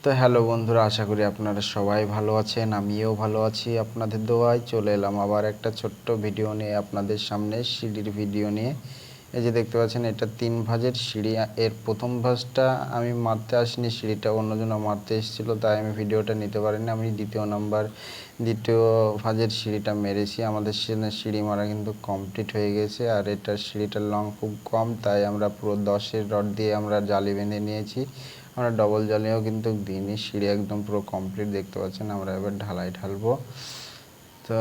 তো হ্যালো বন্ধুরা, আশা করি আপনারা সবাই ভালো আছেন। আমিও ভালো আছি, আপনাদের দোয়ায়। চলে এলাম আবার একটা ছোট্ট ভিডিও নিয়ে আপনাদের সামনে, সিঁড়ির ভিডিও নিয়ে। এই যে দেখতে পাচ্ছেন, এটা 3 ভাঁজের সিঁড়ি। এর প্রথম ভাঁজটা আমি মারতে আসিনি, সিঁড়িটা অন্যজন মারতে এসেছিলো, তাই আমি ভিডিওটা নিতে পারিনি। আমি দ্বিতীয় ভাঁজের সিঁড়িটা মেরেছি। আমাদের সিঁড়ি মারা কিন্তু কমপ্লিট হয়ে গেছে। আর এটার সিঁড়িটার লং খুব কম, তাই আমরা পুরো 10-এর রড দিয়ে আমরা জালি বেঁধে নিয়েছি। আমরা ডবল জালিও কিন্তু দিইনি। সিঁড়ি একদম পুরো কমপ্লিট দেখতে পাচ্ছেন। আমরা এবার ঢালাই ঢালবো। তো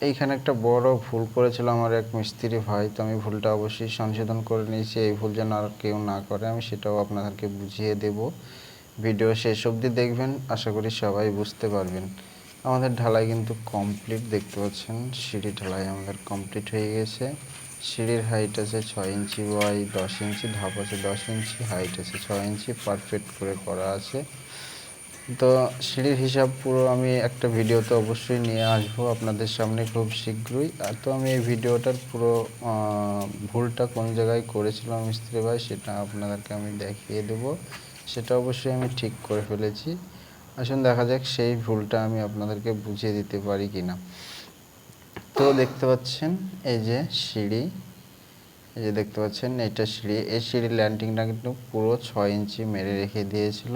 এইখানে একটা বড় ভুল করেছিল আমার এক মিস্ত্রি ভাই, তো আমি ভুলটা অবশ্যই সংশোধন করে নিয়েছি। এই ভুল যেন আর কেউ না করে, আমি সেটাও আপনাদেরকে বুঝিয়ে দেব। ভিডিও শেষ অবধি দেখবেন, আশা করি সবাই বুঝতে পারবেন। আমাদের ঢালাই কিন্তু কমপ্লিট দেখতে পাচ্ছেন। সিঁড়ি ঢালাই আমাদের কমপ্লিট হয়ে গেছে। সিঁড়ির হাইট আছে 6 ইঞ্চি বাই 10 ইঞ্চি, ধাপ আছে 10 ইঞ্চি, হাইট আছে 6 ইঞ্চি, পারফেক্ট করে করা আছে। তো সিঁড়ির হিসাব পুরো আমি একটা ভিডিওতে অবশ্যই নিয়ে আসবো আপনাদের সামনে খুব শীঘ্রই। তো আমি এই ভিডিওটার পুরো ভুলটা কোন জায়গায় করেছিলাম মিস্ত্রি ভাই, সেটা আপনাদেরকে আমি দেখিয়ে দেব। সেটা অবশ্যই আমি ঠিক করে ফেলেছি। আসুন দেখা যাক সেই ভুলটা আমি আপনাদেরকে বুঝিয়ে দিতে পারি কিনা। তো দেখতে পাচ্ছেন এই যে সিঁড়ি, এই যে দেখতে পাচ্ছেন এটা সিঁড়ি। এই সিঁড়ির ল্যান্ডিংটা কিন্তু পুরো 6 ইঞ্চি মেরে রেখে দিয়েছিল,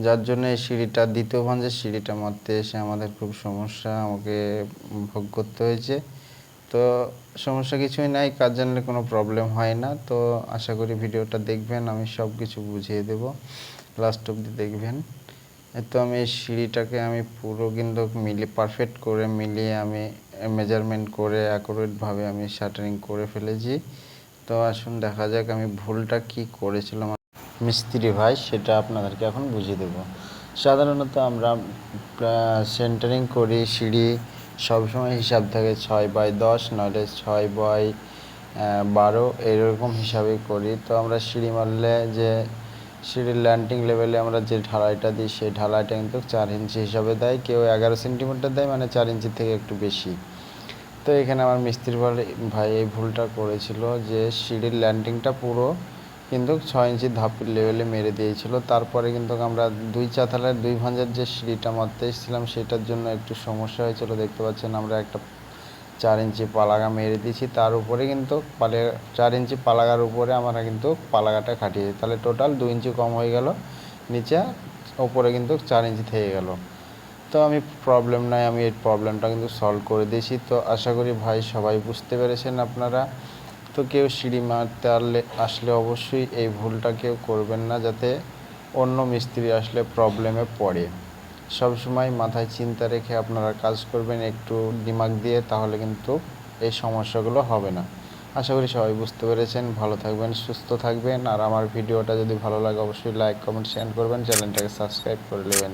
যার জন্য এই সিঁড়িটা দ্বিতীয় ভাঁজের সিঁড়িটা মারতে এসে আমাদের খুব সমস্যা আমাকে ভোগ করতে হয়েছে। তো সমস্যা কিছুই নাই, কাজ জানলে কোনো প্রবলেম হয় না। তো আশা করি ভিডিওটা দেখবেন, আমি সব কিছু বুঝিয়ে দেব, লাস্ট অবধি দেখবেন। তো আমি এই সিঁড়িটাকে আমি পুরো কিন্তু পারফেক্ট করে মিলিয়ে আমি মেজারমেন্ট করে অ্যাকুরেটভাবে আমি শাটারিং করে ফেলেছি। তো আসুন দেখা যাক আমি ভুলটা কি করেছিলাম মিস্ত্রি ভাই, সেটা আপনাদেরকে এখন বুঝিয়ে দেব। সাধারণত আমরা সেন্টারিং করি, সিঁড়ি সবসময় হিসাব থাকে 6/10, নইলে 6/12 এরকম হিসাবে করি। তো আমরা সিঁড়ি মারলে যে সিঁড়ির ল্যান্ডিং লেভেলে আমরা যে ঢালাইটা দিই, সেই ঢালাইটা কিন্তু 4 ইঞ্চি হিসাবে দেয়, কেউ 11 সেন্টিমিটার দেয়, মানে 4 ইঞ্চি থেকে একটু বেশি। তো এখানে আমার মিস্ত্রি ভাই এই ভুলটা করেছিল যে সিঁড়ির ল্যান্ডিংটা পুরো কিন্তু 6 ইঞ্চি ধাপের লেভেলে মেরে দিয়েছিল। তারপরে কিন্তু আমরা 2 চাতালের 2 ভাঁজের যে সিঁড়িটা মারতে এসেছিলাম, সেটার জন্য একটু সমস্যা হয়েছিল। দেখতে পাচ্ছেন আমরা একটা 4 ইঞ্চি পালাগা মেরে দিয়েছি, তার উপরে কিন্তু 4 ইঞ্চি পালাগার উপরে আমরা কিন্তু পালাগাটা খাটিয়েছি, তাহলে টোটাল 2 ইঞ্চি কম হয়ে গেল, নিচে ওপরে কিন্তু 4 ইঞ্চি থেকে গেল। তো আমি প্রবলেম নাই, আমি এই প্রবলেমটা কিন্তু সলভ করে দিয়েছি। তো আশা করি ভাই সবাই বুঝতে পেরেছেন আপনারা। তো কেউ সিঁড়ি মারতে আসলে অবশ্যই এই ভুলটা কেউ করবেন না, যাতে অন্য মিস্ত্রি আসলে প্রবলেমে পড়ে। সবসময় মাথায় চিন্তা রেখে আপনারা কাজ করবেন, একটু দিমাগ দিয়ে, তাহলে কিন্তু এই সমস্যাগুলো হবে না। আশা করি সবাই বুঝতে পেরেছেন। ভালো থাকবেন, সুস্থ থাকবেন। আর আমার ভিডিওটা যদি ভালো লাগে অবশ্যই লাইক, কমেন্ট, শেয়ার করবেন, চ্যানেলটাকে সাবস্ক্রাইব করে নেবেন।